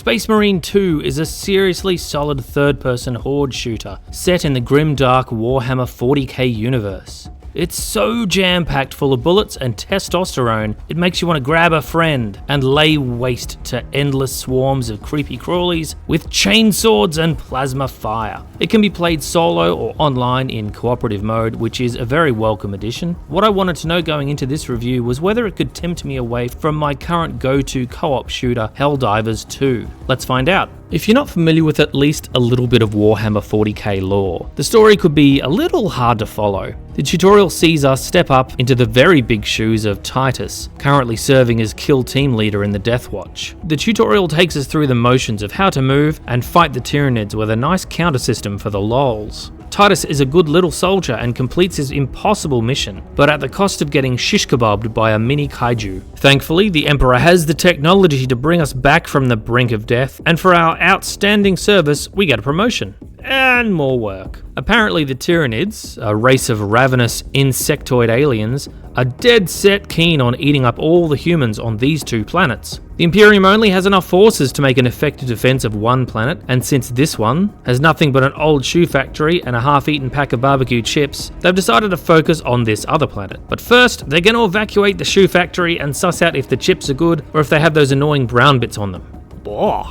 Space Marine 2 is a seriously solid third-person horde shooter set in the grim-dark Warhammer 40k universe. It's so jam-packed full of bullets and testosterone, it makes you want to grab a friend and lay waste to endless swarms of creepy crawlies with chainswords and plasma fire. It can be played solo or online in cooperative mode, which is a very welcome addition. What I wanted to know going into this review was whether it could tempt me away from my current go-to co-op shooter, Helldivers 2. Let's find out. If you're not familiar with at least a little bit of Warhammer 40k lore, the story could be a little hard to follow. The tutorial sees us step up into the very big shoes of Titus, currently serving as kill team leader in the Death Watch. The tutorial takes us through the motions of how to move and fight the Tyranids with a nice counter system for the lols. Titus is a good little soldier and completes his impossible mission, but at the cost of getting shish kebabbed by a mini kaiju. Thankfully, the Emperor has the technology to bring us back from the brink of death, and for our outstanding service, we get a promotion. And more work. Apparently the Tyranids, a race of ravenous insectoid aliens, are dead set keen on eating up all the humans on these two planets. The Imperium only has enough forces to make an effective defense of one planet, and since this one has nothing but an old shoe factory and a half-eaten pack of barbecue chips, they've decided to focus on this other planet. But first, they're going to evacuate the shoe factory and suss out if the chips are good or if they have those annoying brown bits on them.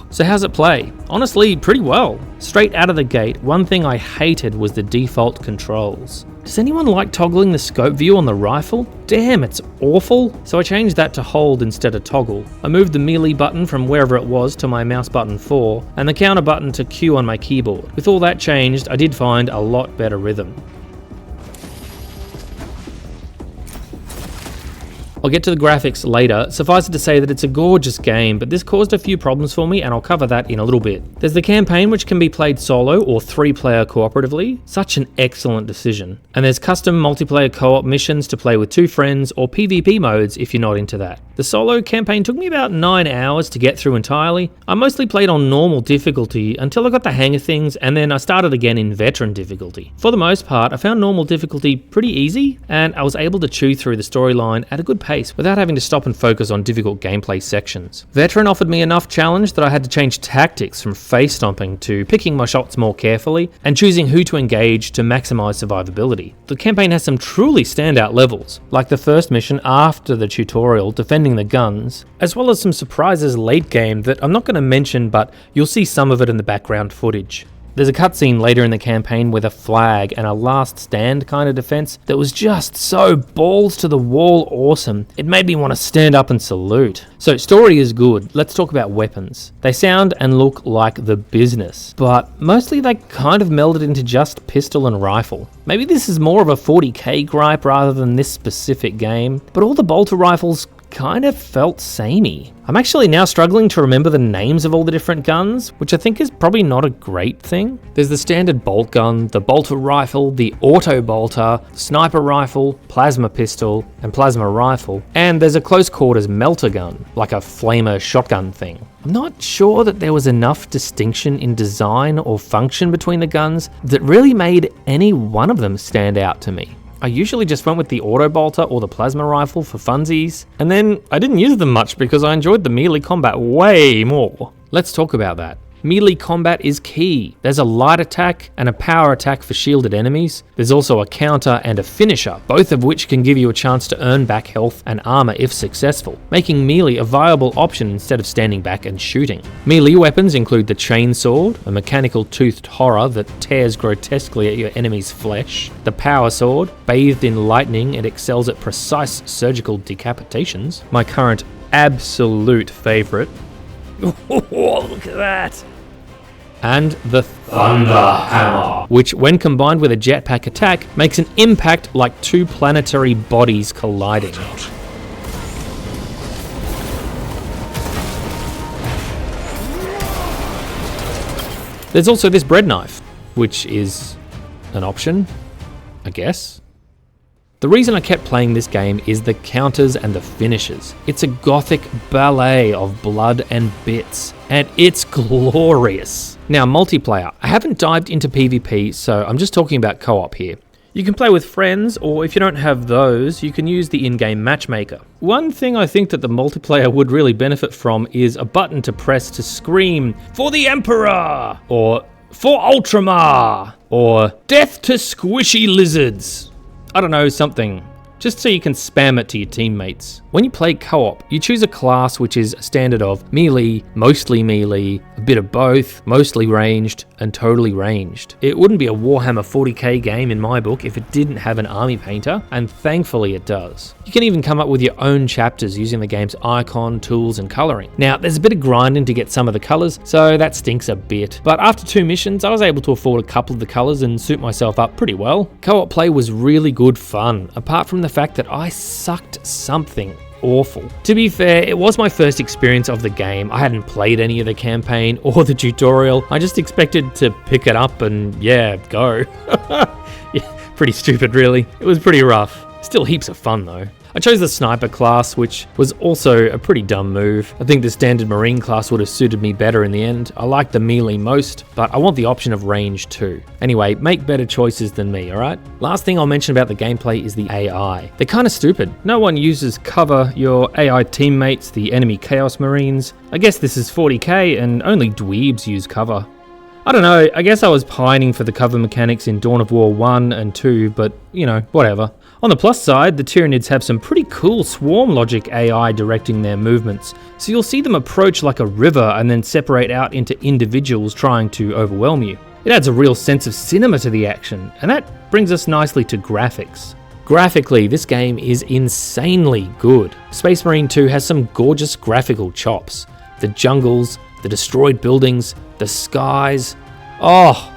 So how's it play? Honestly, pretty well. Straight out of the gate, one thing I hated was the default controls. Does anyone like toggling the scope view on the rifle? Damn, it's awful. So I changed that to hold instead of toggle. I moved the melee button from wherever it was to my mouse button 4, and the counter button to Q on my keyboard. With all that changed, I did find a lot better rhythm. I'll get to the graphics later. Suffice it to say that it's a gorgeous game, but this caused a few problems for me, and I'll cover that in a little bit. There's the campaign, which can be played solo or 3-player cooperatively. Such an excellent decision. And there's custom multiplayer co-op missions to play with 2 friends, or PvP modes if you're not into that. The solo campaign took me about 9 hours to get through entirely. I mostly played on normal difficulty until I got the hang of things, and then I started again in veteran difficulty. For the most part, I found normal difficulty pretty easy, and I was able to chew through the storyline at a good pace without having to stop and focus on difficult gameplay sections. Veteran offered me enough challenge that I had to change tactics from face stomping to picking my shots more carefully and choosing who to engage to maximize survivability. The campaign has some truly standout levels, like the first mission after the tutorial defending the guns, as well as some surprises late game that I'm not going to mention, but you'll see some of it in the background footage. There's a cutscene later in the campaign with a flag and a last stand kind of defense that was just so balls to the wall awesome. It made me want to stand up and salute. So story is good. Let's talk about weapons. They sound and look like the business, but mostly they kind of melded into just pistol and rifle. Maybe this is more of a 40k gripe rather than this specific game, but all the bolter rifles kind of felt samey. I'm actually now struggling to remember the names of all the different guns, which I think is probably not a great thing. There's the standard bolt gun, the bolter rifle, the auto bolter, sniper rifle, plasma pistol, and plasma rifle, and there's a close quarters melter gun, like a flamer shotgun thing. I'm not sure that there was enough distinction in design or function between the guns that really made any one of them stand out to me. I usually just went with the auto bolter or the plasma rifle for funsies, and then I didn't use them much because I enjoyed the melee combat way more. Let's talk about that. Melee combat is key. There's a light attack and a power attack for shielded enemies. There's also a counter and a finisher, both of which can give you a chance to earn back health and armor if successful, making melee a viable option instead of standing back and shooting. Melee weapons include the chainsword, a mechanical toothed horror that tears grotesquely at your enemy's flesh. The power sword, bathed in lightning, it excels at precise surgical decapitations. My current absolute favorite. Oh, look at that! And the Thunder Hammer, which when combined with a jetpack attack makes an impact like 2 planetary bodies colliding. There's also this bread knife, which is an option, I guess. The reason I kept playing this game is the counters and the finishes. It's a gothic ballet of blood and bits, and it's glorious. Now, multiplayer. I haven't dived into PvP, so I'm just talking about co-op here. You can play with friends, or if you don't have those, you can use the in-game matchmaker. One thing I think that the multiplayer would really benefit from is a button to press to scream, "For the Emperor!" or "For Ultramar!" or "Death to Squishy Lizards!" I don't know, something. Just so you can spam it to your teammates. When you play co-op, you choose a class which is a standard of melee, mostly melee, a bit of both, mostly ranged, and totally ranged. It wouldn't be a Warhammer 40k game in my book if it didn't have an army painter, and thankfully it does. You can even come up with your own chapters using the game's icon, tools, and colouring. Now, there's a bit of grinding to get some of the colours, so that stinks a bit. But after 2 missions, I was able to afford a couple of the colours and suit myself up pretty well. Co-op play was really good fun, apart from the fact that I sucked something awful. To be fair, it was my first experience of the game. I hadn't played any of the campaign or the tutorial. I just expected to pick it up and yeah, go. Yeah, pretty stupid really. It was pretty rough. Still heaps of fun though. I chose the sniper class, which was also a pretty dumb move. I think the standard marine class would have suited me better in the end. I like the melee most, but I want the option of range too. Anyway, make better choices than me, alright? Last thing I'll mention about the gameplay is the AI. They're kinda stupid. No one uses cover. Your AI teammates, the enemy Chaos Marines. I guess this is 40k and only dweebs use cover. I don't know, I guess I was pining for the cover mechanics in Dawn of War 1 and 2, but you know, whatever. On the plus side, the Tyranids have some pretty cool swarm logic AI directing their movements, so you'll see them approach like a river and then separate out into individuals trying to overwhelm you. It adds a real sense of cinema to the action, and that brings us nicely to graphics. Graphically, this game is insanely good. Space Marine 2 has some gorgeous graphical chops. The jungles, the destroyed buildings, the skies. Oh,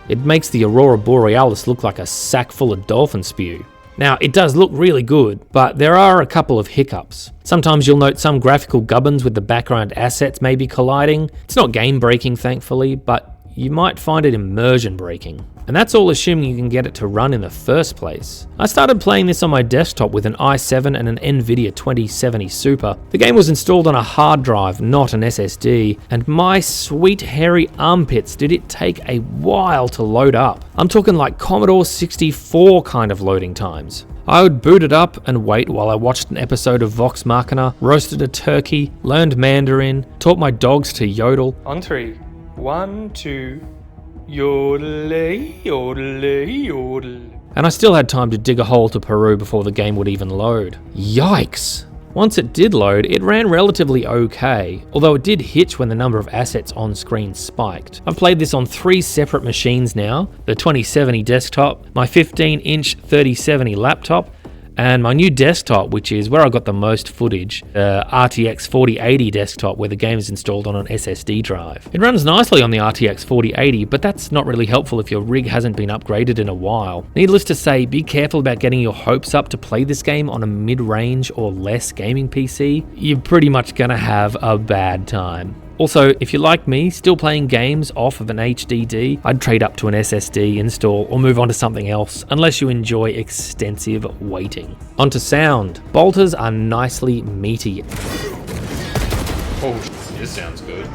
it makes the Aurora Borealis look like a sack full of dolphin spew. Now, it does look really good, but there are a couple of hiccups. Sometimes you'll note some graphical gubbins with the background assets maybe colliding. It's not game breaking, thankfully, but you might find it immersion breaking. And that's all assuming you can get it to run in the first place. I started playing this on my desktop with an i7 and an Nvidia 2070 Super. The game was installed on a hard drive, not an SSD, and my sweet hairy armpits did it take a while to load up. I'm talking like Commodore 64 kind of loading times. I would boot it up and wait while I watched an episode of Vox Machina, roasted a turkey, learned Mandarin, taught my dogs to yodel. On 3, 1, 2... Yodel, yodel, yodel. And I still had time to dig a hole to Peru before the game would even load. Yikes! Once it did load, it ran relatively okay, although it did hitch when the number of assets on screen spiked. I've played this on 3 separate machines now, the 2070 desktop, my 15-inch 3070 laptop, and my new desktop, which is where I got the most footage, RTX 4080 desktop where the game is installed on an SSD drive. It runs nicely on the RTX 4080, but that's not really helpful if your rig hasn't been upgraded in a while. Needless to say, be careful about getting your hopes up to play this game on a mid-range or less gaming PC. You're pretty much gonna have a bad time. Also, if you're like me, still playing games off of an HDD, I'd trade up to an SSD install or move on to something else, unless you enjoy extensive waiting. Onto sound. Bolters are nicely meaty. Oh, this sounds good.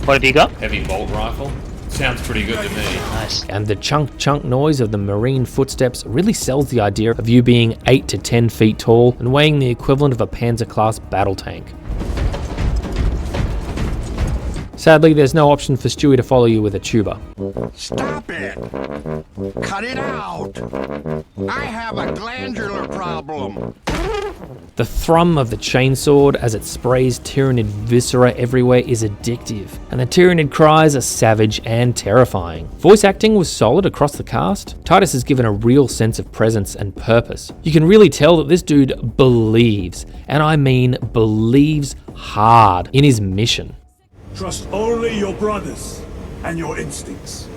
What have you got? Heavy bolt rifle. Sounds pretty good to me. Nice. And the chunk noise of the marine footsteps really sells the idea of you being 8 to 10 feet tall and weighing the equivalent of a Panzer-class battle tank. Sadly, there's no option for Stewie to follow you with a tuba. Stop it! Cut it out! I have a glandular problem. The thrum of the chainsword as it sprays Tyranid viscera everywhere is addictive, and the Tyranid cries are savage and terrifying. Voice acting was solid across the cast. Titus is given a real sense of presence and purpose. You can really tell that this dude believes, and I mean believes hard, in his mission. Trust only your brothers and your instincts.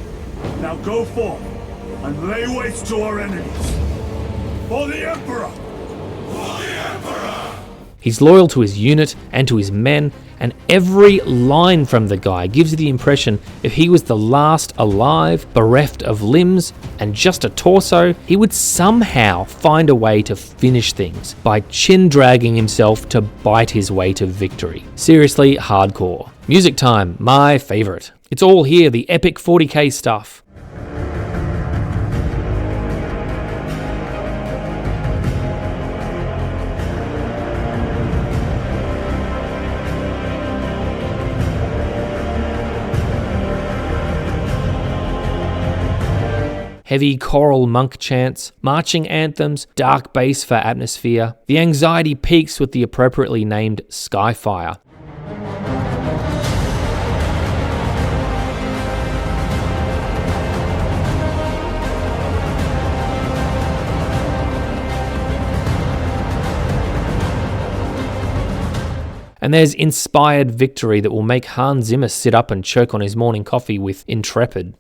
Now go forth and lay waste to our enemies. For the Emperor! For the Emperor! He's loyal to his unit and to his men, and every line from the guy gives you the impression if he was the last alive, bereft of limbs, and just a torso, he would somehow find a way to finish things by chin-dragging himself to bite his way to victory. Seriously, hardcore. Music time, my favourite. It's all here, the epic 40k stuff. heavy choral monk chants, marching anthems, dark bass for atmosphere. The anxiety peaks with the appropriately named Skyfire. And there's Inspired Victory that will make Hans Zimmer sit up and choke on his morning coffee with Intrepid.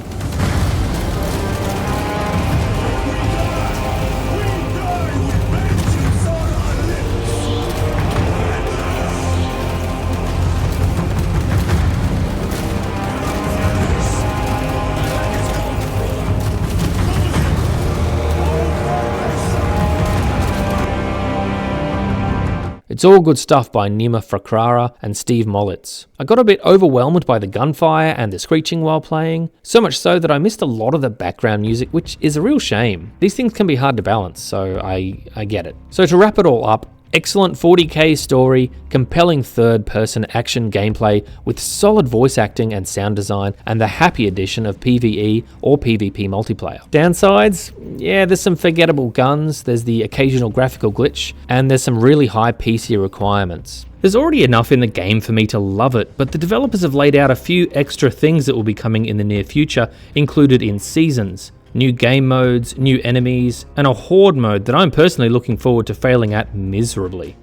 It's all good stuff by Nima Frakrara and Steve Mollitz. I got a bit overwhelmed by the gunfire and the screeching while playing, so much so that I missed a lot of the background music, which is a real shame. These things can be hard to balance, so I get it. So to wrap it all up, excellent 40k story, compelling third-person action gameplay with solid voice acting and sound design, and the happy addition of PvE or PvP multiplayer. Downsides? Yeah, there's some forgettable guns, there's the occasional graphical glitch, and there's some really high PC requirements. There's already enough in the game for me to love it, but the developers have laid out a few extra things that will be coming in the near future, included in Seasons. New game modes, new enemies, and a horde mode that I'm personally looking forward to failing at miserably.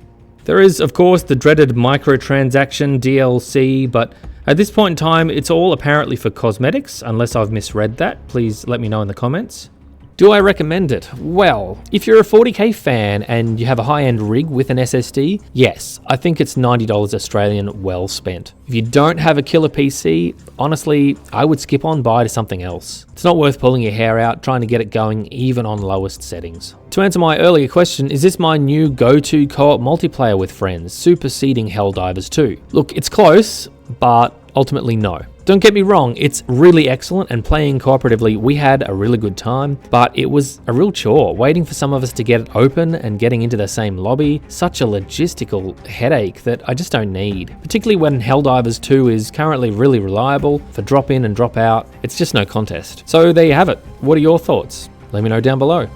There is, of course, the dreaded microtransaction DLC, but at this point in time, it's all apparently for cosmetics, unless I've misread that. Please let me know in the comments. Do I recommend it? Well, if you're a 40k fan and you have a high-end rig with an SSD, yes, I think it's $90 Australian well spent. If you don't have a killer PC, honestly, I would skip on by to something else. It's not worth pulling your hair out trying to get it going even on lowest settings. To answer my earlier question, is this my new go-to co-op multiplayer with friends, superseding Helldivers 2? Look, it's close, but ultimately no. Don't get me wrong, it's really excellent, and playing cooperatively we had a really good time, but it was a real chore waiting for some of us to get it open and getting into the same lobby. Such a logistical headache that I just don't need, particularly when Helldivers 2 is currently really reliable for drop in and drop out. It's just no contest. So there you have it. What are your thoughts? Let me know down below.